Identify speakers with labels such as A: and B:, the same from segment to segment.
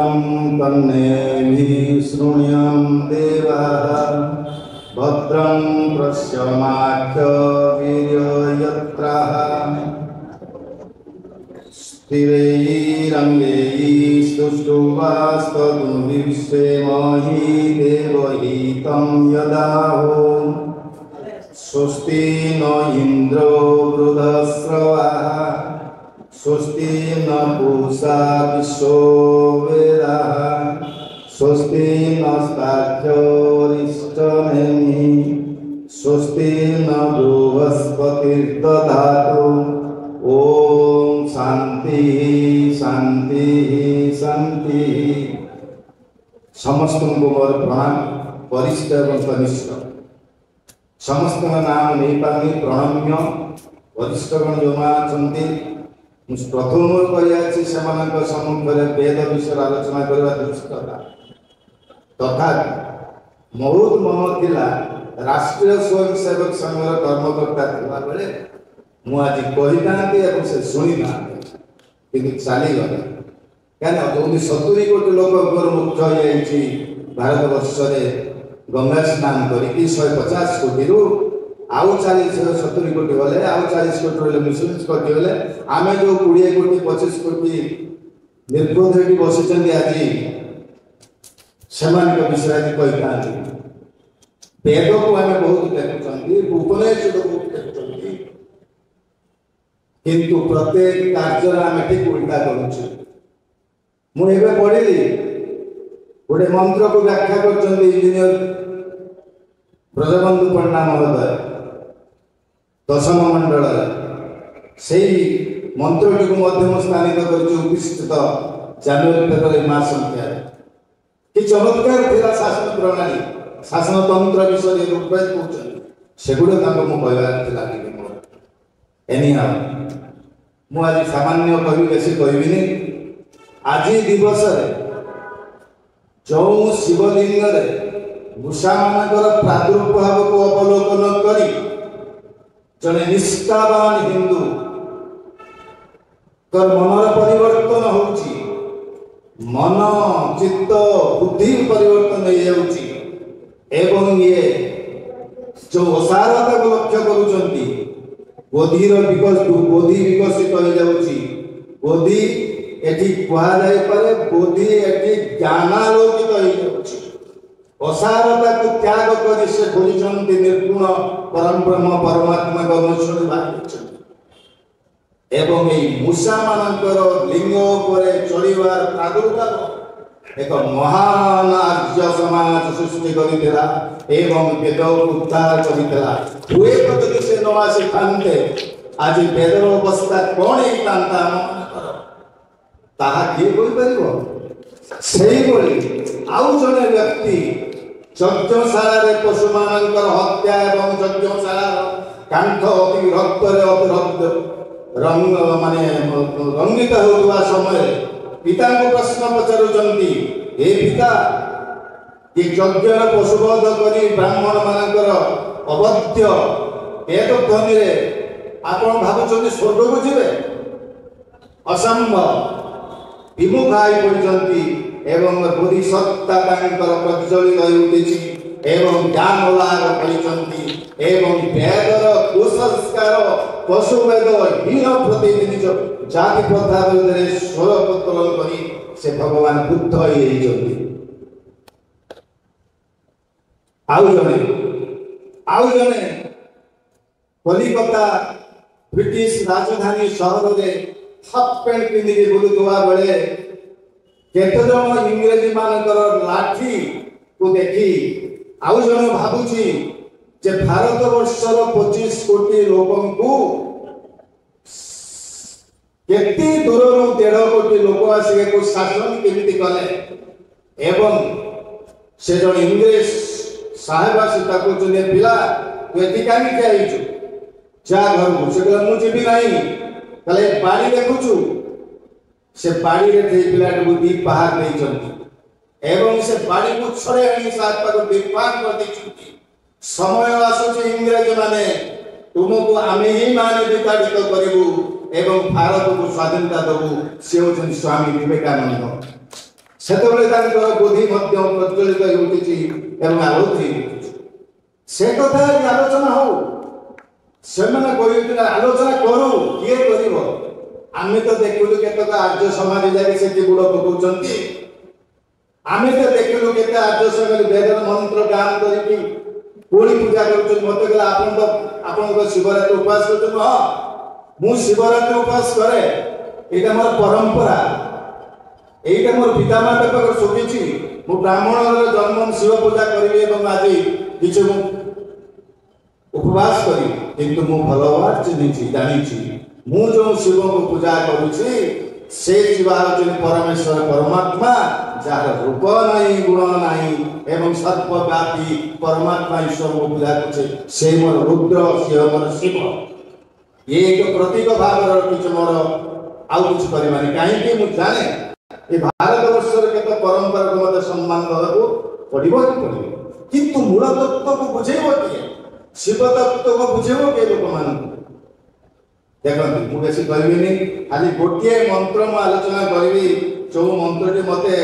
A: कन्नेभिः शृणुयां देवाः भद्रं पश्यमाक्षवीर्ययत्राः स्थिरैरङ्गैस्तुष्टुवास्ततु विश्वेमहि देवहितं यदाहो स्वस्ति न इन्द्रो वृधस्रवाः स्वस्ति न पूषा विश्ववेदाः स्वस्ति नस्ताक्षरिष्टनेमिः स्वस्ति न बृहस्पतिर्दधातु। ओम शांति शांति शांति। समस्त को मोर प्रणाम वरिष्ठ एवं कनिष्ठ समस्त नाम नहीं पानी प्रणम्य वरिष्ठगण जो प्रथम सम्मुखें वेद विषय आलोचना करने दुष्टता तथा बहुत मन थिला राष्ट्रीय स्वयंसेवक संघर कर्मकर्ता थिला बेले मु आज कही ना से शुणी ना कि चली गले कहीं 70 कोटी लोक मुख्य हो भारत वर्ष गंगा स्नान करके 150 कोटी रु आउ 70 कोटी गले आउ 40 कोटी मिसुनिस कोटी गले आम जो 20 कोटी 25 कोटी निर्बोध बसी आज से विषय कही था वेद को आम बहुत देखुं उपनिषद बहुत देखुं किंतु प्रत्येक कार्य आम ठीक उल्टा करुचे मुझे पढ़ी गोटे मंत्र को व्याख्या कर इंजीनियर ब्रजबंधु पंडा महोदय दशम मंडल से मंत्रटी को स्थानित करस्थित जानुरी फेब्रुआरी मास संख्या कि चमत्कार थिला शासन प्रणाली शासन तंत्र विषय रूपरेख कहते सेगुड़ा कहवा मु आज सामान्य कह बेसी कहबी आज दिवस जो शिवलिंग मूषा मानकर प्रादुर्भाव को अवलोकन करी जड़े निष्ठावान हिंदू मनर परिवर्तन होची मन चित्त बुद्धि परिवर्तन एवं ये जो असारता को लक्ष्य करुचंती बोधि विकसित हो जाउची बोधि एठी कहा जाय पारे बोधि एठी ज्ञानालोकित हो जाउची असारता को त्याग करी से खोजचंती निर्गुण परम ब्रह्म परमात्मा को अनुसरण बाहिरचंती एवं ए मूषा मानकर लिंग उपरे चढ़ीवार प्रादुर्भाव एक महान आर्य समाज सृष्टि करितला एवं वेद उद्धार करितला हुए कतकि से न आसी थान्ते आज वेदर अवस्था कौन होता ताहा किए कोई परिबो सेही बोली आउ जने व्यक्ति यज्ञशाला रे पशु मानकर हत्या एवं यज्ञशाला कांठ अति रक्तरे अति रक्त रंग माने रंगित होता समय पिता को प्रश्न पचारुचंती हे पिता ये यज्ञर पशुवध करी ब्राह्मण मानकर अवध्य एक ध्वनि रे आपण भाबुचंती स्वर्ग को जिवे असंभव विमुखा पड़ती एवं बोधिसत्ता प्रज्वलित होती एवं ज्ञान लाभ करिसंती एवं वेदर कुसंस्कार पशु वेद हीन प्रतिनिधि जाति प्रथा विरुद्ध स्वर उत्तोलन करी से भगवान बुद्ध होइछंती आउ जने कलिकता ब्रिटिश राजधानी शहर रे हाफ पैंट पिंधि बुलुवा बेले केते जन इंग्रेजी मानकर लाठी को देखी आउ जने भाबुची जे भारत वर्षर 25 कोटी लोकन को केते दूररु 1.5 कोटी लोक आसी को शासन केमिति कले एवं से जन इंग्लिश साहेब आसी ताको जने पिला तू एति कानी के आइछु जा घर को से कहला मु जेबी नाही कले बाड़ी देखुछु से बाड़ी रे थे पिला को दीप पहाड़ नहीं चलती एवं से बाड़ी को छड़े हनी साथ पर दीपान कर दैछुती समय आसुचे इंग्रज माने तुमको आमे ही माने विताड़ित करिबु एवं भारत को स्वाधीनता दबु से स्वामी विवेकानंद ସେତେବେଳେ ତାଙ୍କର ବୁଦ୍ଧି ମଧ୍ୟ ପ୍ରଚଳିତ ହେଉଠିଛି ଏବଂ ଆଲୋଚିତ ହେଉଠିଛି। ସେ କଥା ଆଲୋଚନା ହଉ। ସେମାନେ କହିଥିଲେ ଆଲୋଚନା କରୁ, କିଏ କରିବ? ଆମେ ତ ଦେଖିଲୁ କେତେକ ଆର୍ଯ୍ୟ ସମାଜ ଯାଇକି ସେଠି ବୁଡ଼ ପକାଉଛନ୍ତି। ଆମେ ତ ଦେଖିଲୁ କେତେ ଆର୍ଯ୍ୟ ସମାଜ ବେଦର ମନ୍ତ୍ର ଗାନ କରିକି କୋଳି ପୂଜା କରୁଛନ୍ତି। ମତେ କହିଲେ ଆପଣଙ୍କ ଶିବରାତ୍ରି ଉପବାସ କରୁଛନ୍ତି। ହଁ, ମୁଁ ଶିବରାତ୍ରି ଉପବାସ କରେ, ଏଇଟା ମୋର ପରମ୍ପରା, এইটা মোর পিতামাতা পাখে শুনেছি। ମୁଁ ବ୍ରାହ୍ମଣର ଜନ୍ମ ଶିବ ପୂଜା କରିବି ଏବଂ ଆଜି କିଛି ମୁଁ ଉପବାସ କରିବି। କିନ୍ତୁ ମୁଁ ଭଲ ଭାବରେ ଚିହ୍ନିଛି, ଜାଣିଛି ମୁଁ ଯେଉଁ ଶିବଙ୍କୁ ପୂଜା କରୁଛି ସେ ଶିବ ହେଉଛନ୍ତି ପରମେଶ୍ୱର ପରମାତ୍ମା, ଯାହାର ରୂପ ନାହିଁ, ଗୁଣ ନାହିଁ ଏବଂ ସର୍ବବ୍ୟାପୀ ପରମାତ୍ମା ଈଶ୍ୱରଙ୍କୁ ପୂଜା କରୁছে। ସେ ମୋର ରୁଦ୍ର, ସିଏ ମୋର ଶିବ। ଇଏ ଏକ ପ୍ରତୀକ ଭାବରେ ରଖିଛି ମୋର, ଆଉ କିଛି କରିବାନି। କାହିଁକି? ମୁଁ ଜାଣେ ଏ ଭାରତବର୍ଷରେ କେତେ ପରମ୍ପରାକୁ ମୋତେ ସମ୍ମାନ ଦେବାକୁ ପଡ଼ିବ କି ପଡ଼ିବ। କିନ୍ତୁ ମୂଳ ତତ୍ତ୍ୱକୁ ବୁଝେଇବ କିଏ? ଶିବ ତତ୍ତ୍ୱକୁ ବୁଝେଇବ କିଏ ଲୋକମାନଙ୍କୁ? ଦେଖନ୍ତୁ, ମୁଁ ବେଶୀ କହିବିନି, ଖାଲି ଗୋଟିଏ ମନ୍ତ୍ର ମୁଁ ଆଲୋଚନା କରିବି, ଯେଉଁ ମନ୍ତ୍ରଟି ମୋତେ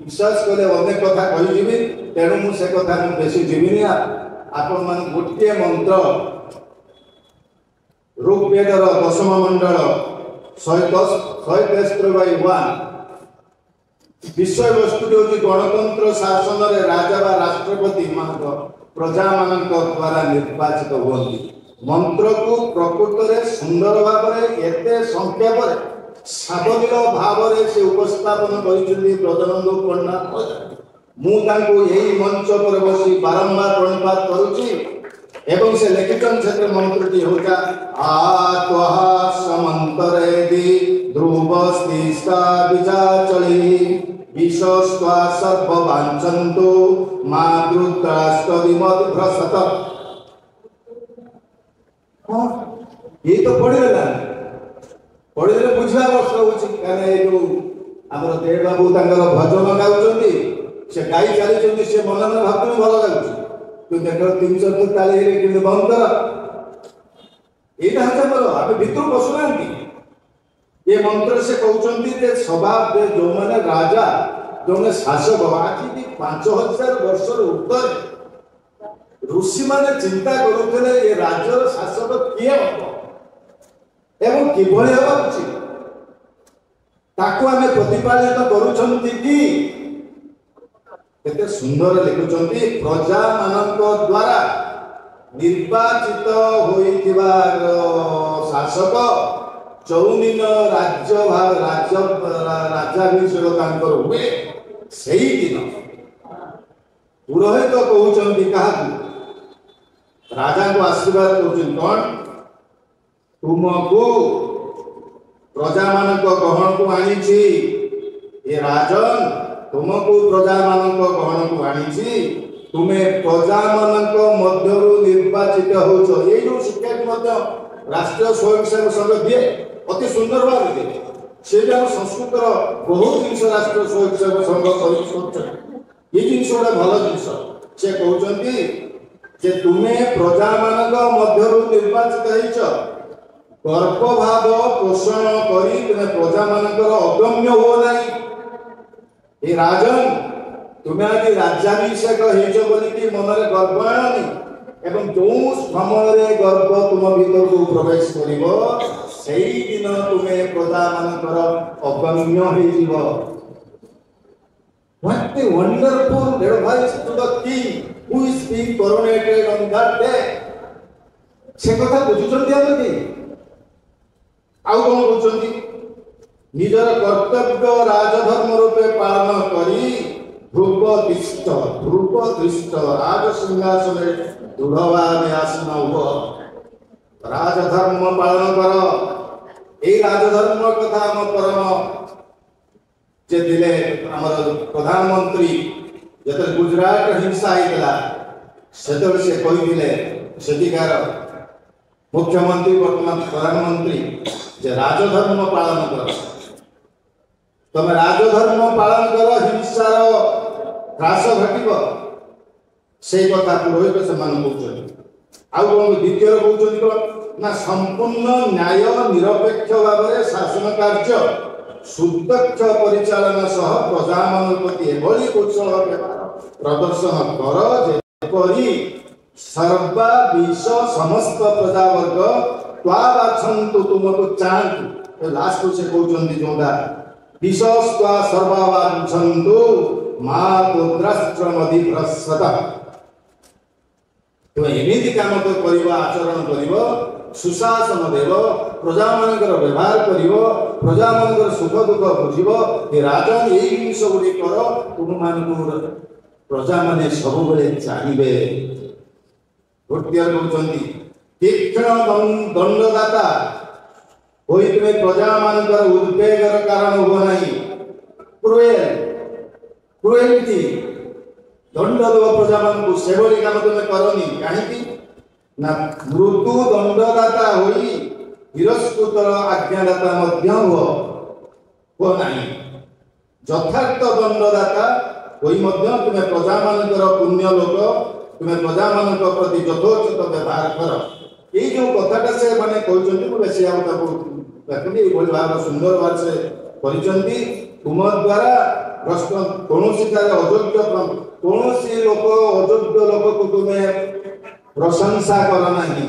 A: ବିଶ୍ୱାସ କଲେ ଅନେକ କଥା କହିଯିବି। ତେଣୁ ମୁଁ ସେ କଥା ମୁଁ ବେଶୀ ଯିବିନି। ଆପଣମାନଙ୍କୁ ଗୋଟିଏ ମନ୍ତ୍ର ଋଗ୍ବେଦର 10ମ ମଣ୍ଡଳ 113/1 ବିଷୟବସ୍ତୁଟି ହେଉଛି ଗଣତନ୍ତ୍ର ଶାସନରେ ରାଜା ବା ରାଷ୍ଟ୍ରପତି ପ୍ରଜାମାନଙ୍କ ଦ୍ୱାରା ନିର୍ବାଚିତ ହୁଅନ୍ତି। ମନ୍ତ୍ରକୁ ପ୍ରକୃତରେ ସୁନ୍ଦର ଭାବରେ ଏତେ ସଂକ୍ଷେପରେ ସାବଲୀଳ ଭାବରେ ସେ ଉପସ୍ଥାପନ କରିଛନ୍ତି ବ୍ରଜବନ୍ଧୁ ପଣ୍ଡା। ମୁଁ ତାଙ୍କୁ ଏହି ମଞ୍ଚ ଉପରେ ବସି ବାରମ୍ବାର ପ୍ରଣିପାତ କରୁଛି ଏବଂ ସେ ଲେଖିଛନ୍ତି ସେଥିରେ ମନ୍ତ୍ରଟି ହେଉଛି ଆତ୍ୱହା ସମନ୍ତରେଦି ଧ୍ରୁବସ୍ତିଷ୍ଠା ବିଜାଚଳି ବିଶ୍ୱସ୍ତ୍ୱା ସର୍ବବାଞ୍ଚନ୍ତୁ ମାତୃଦ୍ରାଷ୍ଟଦିମଦ୍ଭ୍ରସତ। ये तो पढ़िदेला, पढ़िदेले बुझिया कष्ट होଉଛି। କାରଣ ଏ ଯୋଉ ଆମର ଦେବ ବାବୁ ତାଙ୍କର ଭଜନ ଗାଉଛନ୍ତି, ସେ ଗାଇ ଚାଲିଛନ୍ତି, ସେ ମନରେ ଭାବୁଛନ୍ତି ଭଲ ଲାଗୁଛି। ତୁ ଦେଖ 300 ତାଳି ହେଲେ କିନ୍ତୁ ବନ୍ଦ କର। ଏଇଟା ହେଉଛି ଆମର, ଆମେ ଭିତରୁ ବସୁନାହାନ୍ତି। ଏ ମନ୍ତ୍ର ସେ କହୁଛନ୍ତି ଯେ ସ୍ୱଭାବ ଯେଉଁମାନେ ରାଜା, ଯେଉଁମାନେ ଶାସକ, ଆଜି 5000 ବର୍ଷର ଉର୍ଦ୍ଧ୍ୱରେ ଋଷିମାନେ ଚିନ୍ତା କରୁଥିଲେ ଏ ରାଜ୍ୟର ଶାସକ କିଏ ହେବ ଏବଂ କିଭଳି ହେବା ଉଚିତ, ତାକୁ ଆମେ ପ୍ରତିପାଳିତ କରୁଛନ୍ତି କି? କେତେ ସୁନ୍ଦର ଲେଖୁଛନ୍ତି, ପ୍ରଜାମାନଙ୍କ ଦ୍ୱାରା ନିର୍ବାଚିତ ହୋଇଥିବା ଶାସକ ଚୌଦିନ ରାଜ୍ୟାଭିଷେକ ତାଙ୍କର ହୁଏ। ସେଇଦିନ ପୁରୋହିତ କହୁଛନ୍ତି କାହାକୁ? ରାଜାଙ୍କୁ ଆଶୀର୍ବାଦ କରୁଛନ୍ତି। କ'ଣ? ତୁମକୁ ପ୍ରଜାମାନଙ୍କ ଗହଣକୁ ଆଣିଛି, ଏ ରାଜନ ତୁମକୁ ପ୍ରଜାମାନଙ୍କ ଗହଣକୁ ଆଣିଛି, ତୁମେ ପ୍ରଜାମାନଙ୍କ ମଧ୍ୟରୁ ନିର୍ବାଚିତ ହେଉଛ। ଏଇ ଯେଉଁ ଶିକ୍ଷାଟି ମଧ୍ୟ ରାଷ୍ଟ୍ରୀୟ ସ୍ୱୟଂସେବକ ସଂଘ ଦିଏ, ଅତି ସୁନ୍ଦର ଭାବରେ ଦିଏ। ସେ ବି ଆମ ସଂସ୍କୃତର ବହୁତ ଜିନିଷ ରାଷ୍ଟ୍ରୀୟ ସ୍ୱୟଂସେବକ ସଂଘ କରୁଛନ୍ତି। ଏ ଜିନିଷ ଗୋଟେ ଭଲ ଜିନିଷ। ସେ କହୁଛନ୍ତି ଯେ ତୁମେ ପ୍ରଜାମାନଙ୍କ ମଧ୍ୟରୁ ନିର୍ବାଚିତ ହେଇଛ, ଗର୍ଭଭାବ ପୋଷଣ କରି ତୁମେ ପ୍ରଜାମାନଙ୍କର ଅଗମ୍ୟ ହୁଅ ନାହିଁ। ଏ ରାଜନ, ତୁମେ ଆଜି ରାଜ୍ୟାଭିଷେକ ହେଇଛ ବୋଲିକି ମନରେ ଗର୍ବ ଆଣନି ଏବଂ ଯେଉଁ ସମୟରେ ଗର୍ବ ତୁମ ଭିତରକୁ ପ୍ରବେଶ କରିବ, ସେଇଦିନ ତୁମେ ପ୍ରଜାମାନଙ୍କର ଅଗମ୍ୟ ହେଇଯିବ। What a wonderful advice to the king who is being coronated on that day. ସେ କଥା ବୁଝୁଛନ୍ତି ଆମେ କି? ଆଉ କ'ଣ କହୁଛନ୍ତି? ନିଜର କର୍ତ୍ତବ୍ୟ ରାଜଧର୍ମ ରୂପେ ପାଳନ କରି ଧ୍ରୁବ ଦୃଷ୍ଟ ରାଜ ସିଂହାସନରେ ଦୃଢ଼ ଭାବେ ଆସନ ହୁଅ। ରାଜଧର୍ମ ପାଳନ କର। ଏଇ ରାଜଧର୍ମ କଥା ଆମ ପରମ ଯେ ଥିଲେ ଆମର ପ୍ରଧାନମନ୍ତ୍ରୀ ଯେତେବେଳେ ଗୁଜରାଟ ହିଂସା ହେଇଥିଲା, ସେତେବେଳେ ସେ କହିଥିଲେ ସେଠିକାର ମୁଖ୍ୟମନ୍ତ୍ରୀ ବର୍ତ୍ତମାନ ପ୍ରଧାନମନ୍ତ୍ରୀ ଯେ ରାଜଧର୍ମ ପାଳନ କର। ତମେ ରାଜଧର୍ମ ପାଳନ କର, ହିଂସାର ହ୍ରାସ ଘଟିବ। ସେଇ କଥା ପୁରୋହିତ ସେମାନେ କହୁଛନ୍ତି। ଆଉ କ'ଣ ଦ୍ୱିତୀୟରେ କହୁଛନ୍ତି? କ'ଣ ନା ସମ୍ପୂର୍ଣ୍ଣ ନ୍ୟାୟ ନିରପେକ୍ଷ ଭାବରେ ଶାସନ କାର୍ଯ୍ୟ सुदक्ष परिचालन सह प्रजामान प्रति एभली कौशल व्यवहार प्रदर्शन कर जेपरि सर्वा विष समस्त प्रजावर्ग त्वा बाछन्तु तुमको चाहन्तु लास्ट से कहउछन्ती जोंदा विषस्त्वा सर्वा बाछन्तु मा पुत्रस्त्रमधि भ्रसत तो एमिति काम तो करिवा आचरण करिवो सुशासन देव प्रजा मानकर व्यवहार करिवो प्रजा मानकर सुख दुख बुझिवो कि राजन एई जिनिस गुडी कर तुम मानकु प्रजा माने सब बेले चाहिबे भोटियर कहउछन्ती तीक्ष्ण दंडदाता होई तुमे प्रजा मानकर उद्वेगर कारण हो नाही क्रुएलिटी दंड देव प्रजा मानकु सेभली काम तुमे करनी काहेकि ना मृत्यु दंडदाता होई हिरस्कृतर आज्ञादाता मध्य हो नाही यथार्थ दंडदाता होई मध्य तुमे प्रजा मानकर पुण्य लोक तुमे प्रजा मानक प्रति यथोचित व्यवहार कर ये जो कथाटा से माने कहउछन्ती मु बेसी आउ ताको देखि ए बोल भाव सुंदर बात से परिचंती तुम द्वारा प्रश्न कोनोसी तारे अयोग्य कोनोसी लोक अयोग्य लोक को तुमे प्रशंसा कर नाही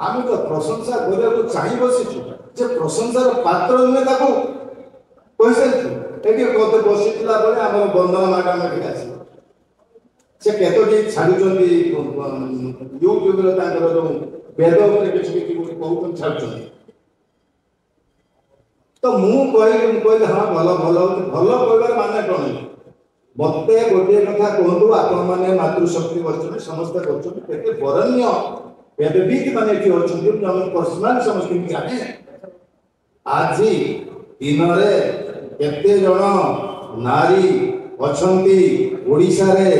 A: आमे तो प्रशंसा करे को चाहि बसिछु जे प्रशंसार पात्र नुहे ताको कहिसे एटी कते बसितला बले हमर बंधन मैडम एटी आसी से केतोटी छाडुचंदी यूट्यूब रे तांकर जो वेद उपरे किछि कहउछन छाडुचंदी तो मु कहले हां भलो कहबार माने कोन मते गोटे कथा कहतु आपण माने मातृशक्ति वर्चन समस्त वर्चन केते बरण्य वेदविद माने कि वर्चन हम पर्सनल समस्त कि जाने आजी दिन रे केते जण नारी अछंती ओडिसा रे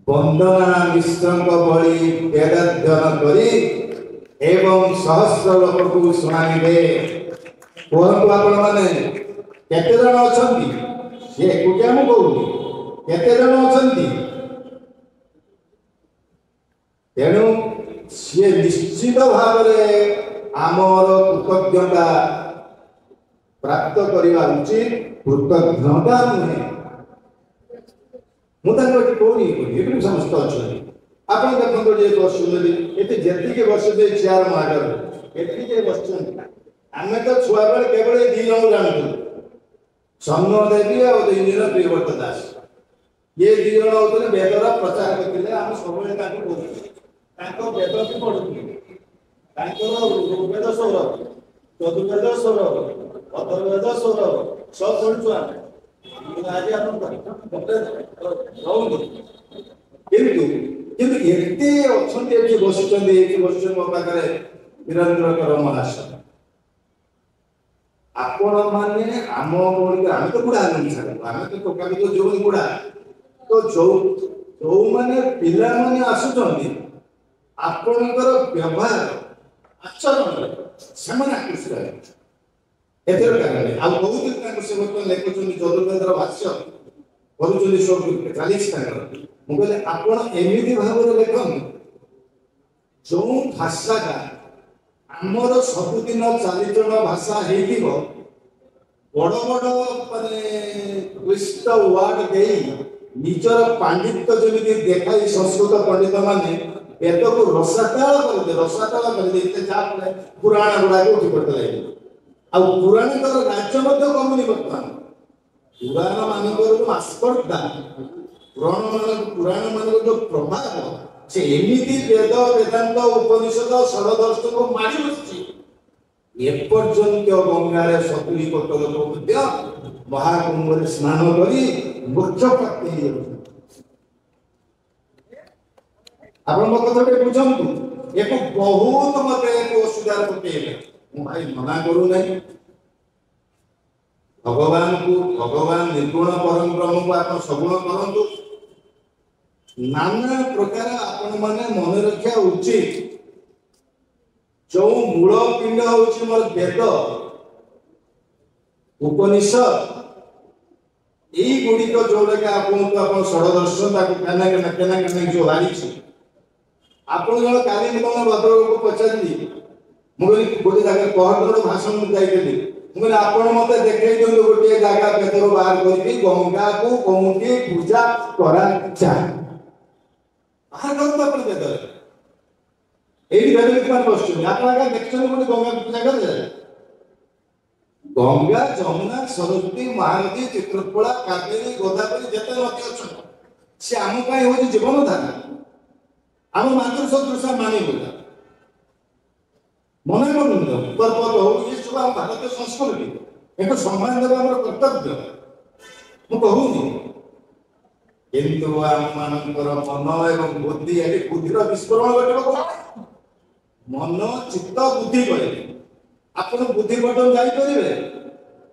A: वंदना मिश्रक भली वेदाध्ययन करी एवं सहस्र लोक को सुनाइबे कहतु आपण माने केते जण अछंती ये एकुटिया मु कहूनी केते जण अछंती तेणु सी निश्चित भाव में आमर कृतज्ञता प्राप्त करवा उचित कृतज्ञता नुहे मुझे कहूनी ये समस्त अच्छा आप देखो ये बसुँगी ये जी बस चेयर मार्डर ये बस आम तो छुआ बेले केवल दी जन जानू सन्न देवी और इंजीनियर प्रियव्रत दास ये दी जन होते वेदर प्रचार करते आम सब वेद भी पढ़ुनी ऋग्वेद स्वर चतुर्वेद स्वर अथर्वेद स्वर सब पढ़ु आज एते अच्छे बस मो पाखे वीरेन्द्र महाशय आपण माने आम आम तो बुढ़ा आम तो टोका भी जो बुढ़ा तो जो माने पिला माने आसुचंती आपणकर व्यवहार आचरण से आकृष्ट रहे एथर कारण आ बहुत ताको से बर्तन लेखुचंती चतुर्वेदर भाष्य करूचंती सब 40 ताकर मु कहले आपण एमिति भाव रे लेखन जो भाषा का आमर सबुदिन चालीचरण भाषा हेतिबो बड़ बड़ माने क्लिष्ट वार्ड देई निजर पांडित्य जमिति देखाई संस्कृत पंडित माने वेद को रसाताल कर देते जापले पुराण गुडा को उठी पड़ते लगे आ पुराण कर राज्य मध्य कमुनी बर्तमान पुराण मानकर जो आस्पर्धा पुराण मान जो प्रभाव से एमिति वेद वेदांत उपनिषद षडदर्शन को मारी बसछि एपर्यंत गंगारे 70 कोटी लोक मध्य महाकुंभ रे स्नान करी मोक्ष प्राप्ति हे आपण मो कथा के बुझंतु एको बहुत मते को सुधार पकेले मु भाई मना करू नहीं भगवान निर्गुण परम ब्रह्म को आप सगुण करंतु नाना प्रकार आपण माने मन रखा उचित जो मूल पिंड होची मोर वेद उपनिषद एई गुडी को जोड़े के आपण षडदर्शन ताको केना जो हारिछि आपण जण काली निगम भद्र को पचारली मु गोटे जगह कहतर भाषण में जाइली मुझे आपण मते देखै दियो गोटे जागा बेदर बाहर करके गंगा को कोमटी पूजा करा जा बाहर करता अपन बेदर एडी बेदर के मान बसछु आपन का देखछन गोटे गंगा पूजा कर जा गंगा जमुना सरस्वती महानदी चित्रकला कावेरी गोदावरी जते नदी अछन से आम पाए हो जीवन धारा आम मातृ सदृश मानि बोला मना करूँ पर्वत हो ये सब आम भारतीय संस्कृति एक सम्मान देवा आम कर्तव्य मु कहूनी किंतु आम मानकर मन एवं बुद्धि ये बुद्धिर विस्फोरण घटब मन चित्त बुद्धि कहे आपण बुद्धि बटन जाइपारे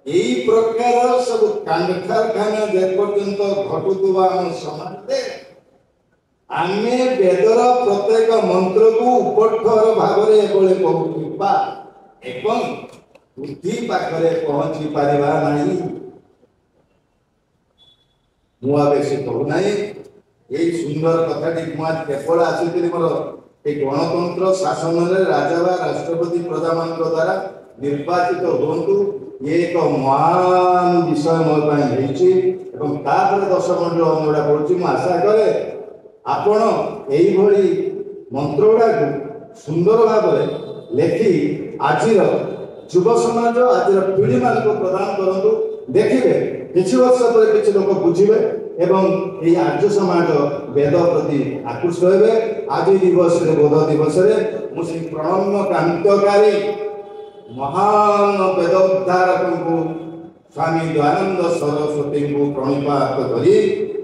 A: यही प्रकार सब कारखाना जेपर्यंत घटुवा आम समाज आमे वेदर प्रत्येक मंत्र को उपठर भाव कहूबा एवं बुद्धि पाखरे पहुंची पारिबा नाही मु बेसी कहूना यही सुंदर कथाटी केवल आसिक मोर ये गणतंत्र शासन में राजा बा राष्ट्रपति प्रधान द्वारा निर्वाचित होंतु ये एक महान विषय मोर तापर 10 मिनट अनुड़ा पड़ुची आशा करे आपण एई भली मंत्र गुड़ा सुंदर भाव लेखि आज युव समाज आज पीढ़ी मान प्रदान करूँ देखिए किसी वर्ष पर किसी लोग बुझे एवं ये आर्य समाज वेद प्रति आकृष्ट हे आज दिवस बोध दिवस मुझे प्रणम्य क्रांतकारी महान वेद उद्धारक को स्वामी दयानंद सरस्वती को प्रणिपात करी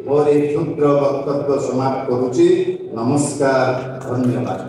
A: मोर क्षुद्र वक्तव्य समाप्त करुच्ची। नमस्कार, धन्यवाद।